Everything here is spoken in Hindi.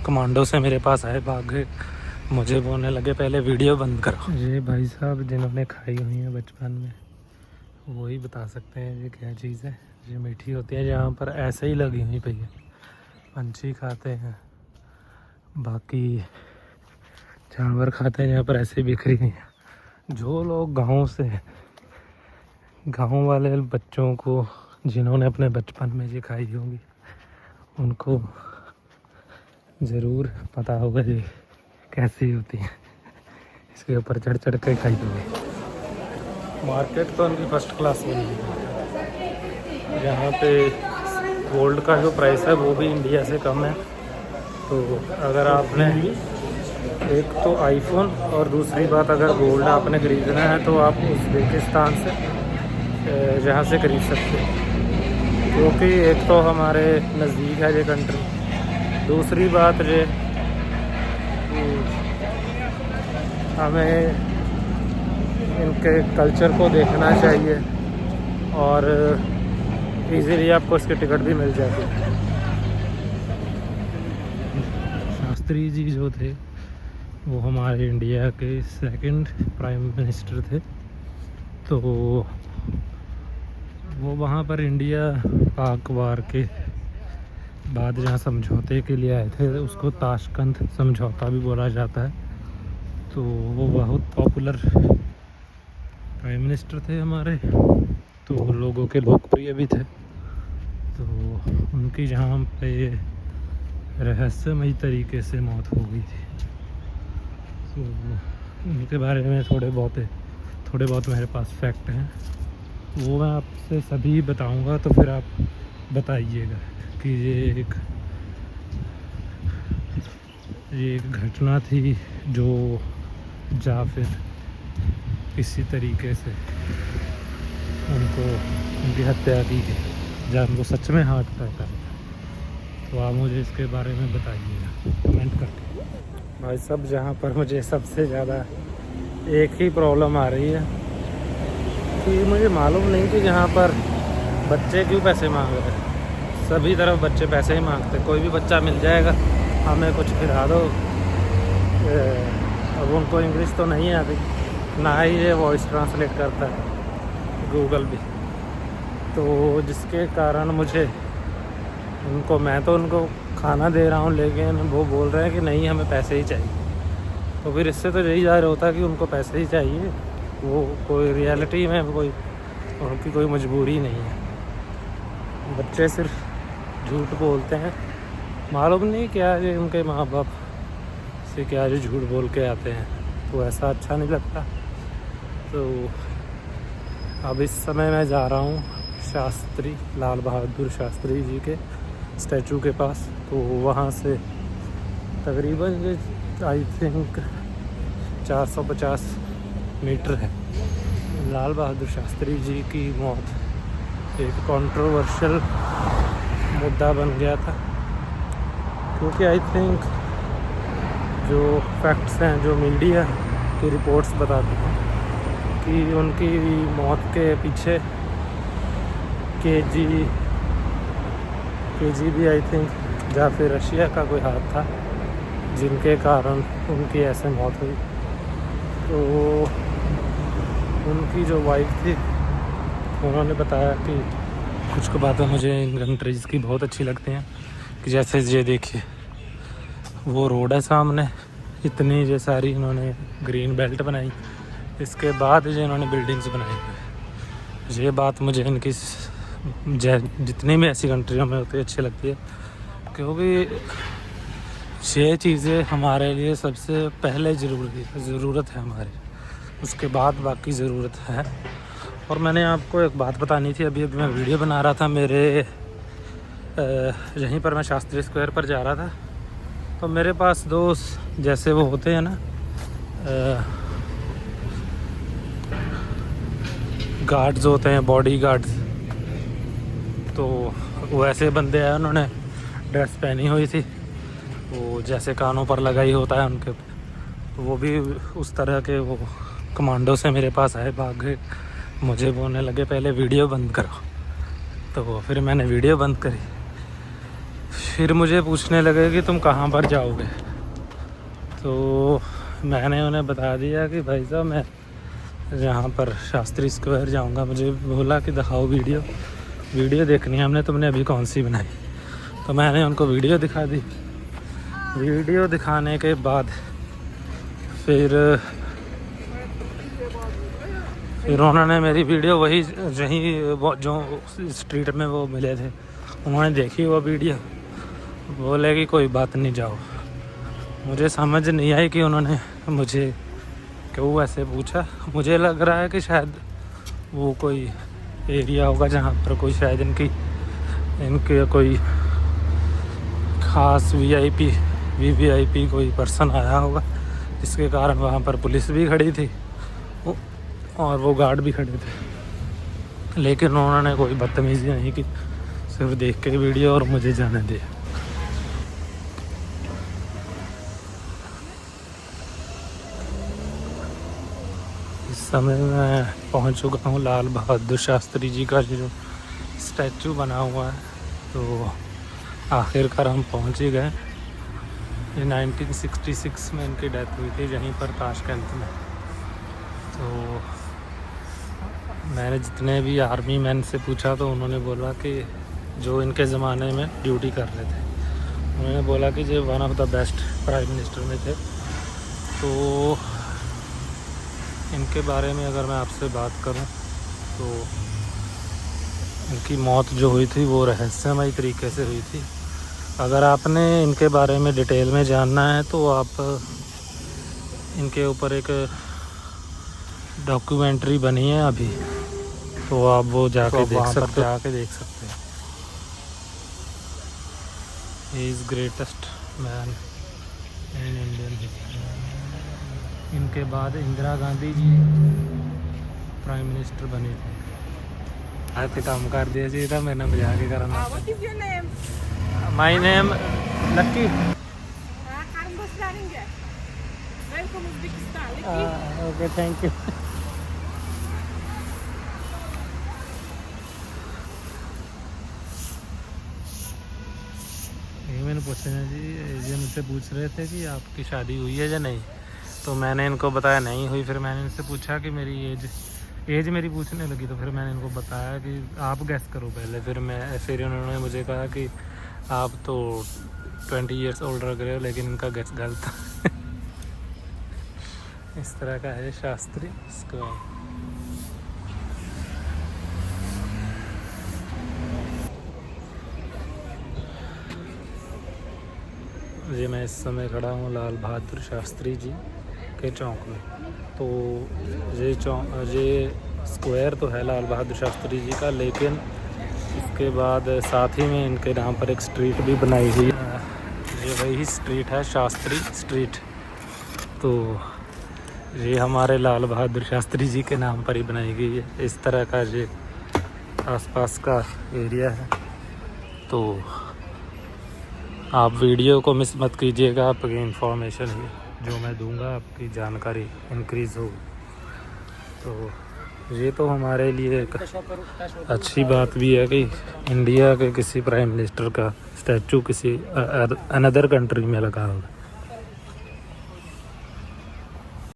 कमांडो से मेरे पास आए, भाग गए, मुझे बोलने लगे पहले वीडियो बंद करो। ये भाई साहब जिन्होंने खाई हुई है बचपन में वही बता सकते हैं ये क्या चीज़ है। ये मीठी होती है, यहाँ पर ऐसे ही लगी हुई पई है, पंछी खाते हैं, बाकी जानवर खाते हैं, यहाँ पर ऐसे बिखरी हुई है। जो लोग गाँव वाले बच्चों को जिन्होंने अपने बचपन में ये खाई होंगी उनको ज़रूर पता होगा ये कैसी होती है। इसके ऊपर चढ़ चढ़ के खाई होगी। मार्केट तो उनकी फर्स्ट क्लास बनी है। यहाँ पे गोल्ड का जो प्राइस है वो भी इंडिया से कम है। तो अगर आपने एक तो आईफोन और दूसरी बात अगर गोल्ड आपने ख़रीदना है तो आप उज़्बेकिस्तान से यहाँ से खरीद सकते हैं, क्योंकि एक तो हमारे नज़दीक है ये कंट्री, दूसरी बात ये हमें इनके कल्चर को देखना चाहिए और इजीली आपको इसकी टिकट भी मिल जाती है। शास्त्री जी जो थे वो हमारे इंडिया के सेकंड प्राइम मिनिस्टर थे। तो वो वहाँ पर इंडिया पाक वार के बाद जहाँ समझौते के लिए आए थे, उसको ताशकंद समझौता भी बोला जाता है। तो वो बहुत पॉपुलर प्राइम मिनिस्टर थे हमारे, तो लोगों के लोकप्रिय भी थे। तो उनकी जहाँ पे रहस्यमयी तरीके से मौत हो गई थी, तो उनके बारे में थोड़े बहुत मेरे पास फैक्ट हैं, वो मैं आपसे सभी बताऊंगा। तो फिर आप बताइएगा कि ये एक घटना थी जो या फिर किसी तरीके से उनकी हत्या की गई, या उनको सच में हार्ट अटैक आया। तो आप मुझे इसके बारे में बताइएगा कमेंट करके। भाई साहब जहाँ पर मुझे सबसे ज़्यादा एक ही प्रॉब्लम आ रही है कि मुझे मालूम नहीं कि यहाँ पर बच्चे क्यों पैसे मांग रहे हैं। सभी तरफ बच्चे पैसे ही मांगते, कोई भी बच्चा मिल जाएगा हमें कुछ खिला दो। अब उनको इंग्लिश तो नहीं आती, ना ही ये वॉइस ट्रांसलेट करता है गूगल भी, तो जिसके कारण मैं तो उनको खाना दे रहा हूँ, लेकिन वो बोल रहे हैं कि नहीं हमें पैसे ही चाहिए। तो फिर इससे तो यही ज़ाहिर होता है कि उनको पैसे ही चाहिए, वो कोई रियलिटी में उनकी कोई मजबूरी नहीं है। बच्चे सिर्फ झूठ बोलते हैं, मालूम नहीं क्या ये उनके माँ बाप से क्या जो झूठ बोल के आते हैं, तो ऐसा अच्छा नहीं लगता। तो अब इस समय मैं जा रहा हूँ शास्त्री लाल बहादुर शास्त्री जी के स्टैचू के पास। तो वहाँ से तकरीबन आई थिंक 450 मीटर है। लाल बहादुर शास्त्री जी की मौत एक कंट्रोवर्शियल मुद्दा बन गया था, क्योंकि आई थिंक जो फैक्ट्स हैं, जो मीडिया की रिपोर्ट्स बताती हैं कि उनकी मौत के पीछे KGB आई थिंक या फिर रशिया का कोई हाथ था, जिनके कारण उनकी ऐसे मौत हुई। तो उनकी जो वाइफ थी उन्होंने बताया कि कुछ बातें मुझे इन कंट्रीज़ की बहुत अच्छी लगती हैं, कि जैसे ये देखिए वो रोड है सामने, इतनी ये सारी इन्होंने ग्रीन बेल्ट बनाई, इसके बाद ये इन्होंने बिल्डिंग्स बनाई। ये बात मुझे इनकी जितनी भी ऐसी कंट्रियों में होती है अच्छी लगती है, क्योंकि ये चीज़ें हमारे लिए सबसे पहले ज़रूरत है हमारी, उसके बाद बाकी ज़रूरत है। और मैंने आपको एक बात बतानी थी, अभी मैं वीडियो बना रहा था, मेरे यहीं पर मैं शास्त्री स्क्वायर पर जा रहा था, तो मेरे पास दोस्त जैसे वो होते हैं ना गार्ड्स होते हैं, बॉडी गार्ड्स, तो वो ऐसे बंदे हैं, उन्होंने ड्रेस पहनी हुई थी, वो जैसे कानों पर लगाई होता है उनके, तो वो भी उस तरह के वो कमांडो से मेरे पास आए, भाग गए, मुझे बोलने लगे पहले वीडियो बंद करो। तो फिर मैंने वीडियो बंद करी। फिर मुझे पूछने लगे कि तुम कहाँ पर जाओगे, तो मैंने उन्हें बता दिया कि भाई साहब मैं यहाँ पर शास्त्री स्क्वायर जाऊँगा। मुझे बोला कि दिखाओ वीडियो देखनी है हमने, तुमने अभी कौन सी बनाई। तो मैंने उनको वीडियो दिखा दी। वीडियो दिखाने के बाद फिर उन्होंने मेरी वीडियो वही जो स्ट्रीट में वो मिले थे उन्होंने देखी वो वीडियो, बोले कि कोई बात नहीं जाओ। मुझे समझ नहीं आई कि उन्होंने मुझे क्यों ऐसे पूछा। मुझे लग रहा है कि शायद वो कोई एरिया होगा जहाँ पर कोई शायद इनके कोई ख़ास वीवीआईपी कोई पर्सन आया होगा, जिसके कारण वहाँ पर पुलिस भी खड़ी थी और वो गार्ड भी खड़े थे। लेकिन उन्होंने कोई बदतमीज़ी नहीं की, सिर्फ देख के वीडियो और मुझे जाने दिया। इस समय मैं पहुंच चुका हूं लाल बहादुर शास्त्री जी का जो स्टैचू बना हुआ है। तो आखिरकार हम पहुंच ही गए। ये 1966 में इनकी डेथ हुई थी यहीं पर ताशकंद में। तो मैंने जितने भी आर्मी मैन से पूछा तो उन्होंने बोला कि जो इनके ज़माने में ड्यूटी कर रहे थे, उन्होंने बोला कि ये one of the best prime minister में थे। तो इनके बारे में अगर मैं आपसे बात करूं तो इनकी मौत जो हुई थी वो रहस्यमयी तरीके से हुई थी। अगर आपने इनके बारे में डिटेल में जानना है तो आप इनके ऊपर एक डॉक्यूमेंट्री बनी है अभी, तो आप वो जाके देख सकते हैं। He is greatest man in Indian history. इनके बाद इंदिरा गांधी जी प्राइम मिनिस्टर बने थे। आज तो काम कर दिया चाहिए था, मैंने बजा के करना। What is your name? My name lucky. Welcome Uzbekistan. Lucky. Okay thank you. ये मैंने पूछना जी, ये मुझसे पूछ रहे थे कि आपकी शादी हुई है या नहीं, तो मैंने इनको बताया नहीं हुई। फिर मैंने इनसे पूछा कि मेरी एज मेरी पूछने लगी, तो फिर मैंने इनको बताया कि आप गैस करो पहले। फिर उन्होंने मुझे कहा कि आप तो 20 ईयर्स ओल्ड लग रहे हो, लेकिन इनका गैस गलत था। इस तरह का है शास्त्री स्क्वायर। जी मैं इस समय खड़ा हूँ लाल बहादुर शास्त्री जी के चौक में। तो ये स्क्वायर तो है लाल बहादुर शास्त्री जी का, लेकिन इसके बाद साथ ही में इनके नाम पर एक स्ट्रीट भी बनाई हुई है। ये वही स्ट्रीट है, शास्त्री स्ट्रीट। तो ये हमारे लाल बहादुर शास्त्री जी के नाम पर ही बनाई गई है। इस तरह का ये आसपास का एरिया है। तो आप वीडियो को मिस मत कीजिएगा, आपकी इंफॉर्मेशन ही जो मैं दूंगा आपकी जानकारी इंक्रीज़ होगी। तो ये तो हमारे लिए एक अच्छी बात भी है कि इंडिया के किसी प्राइम मिनिस्टर का स्टैचू किसी अनदर कंट्री में लगा होगा।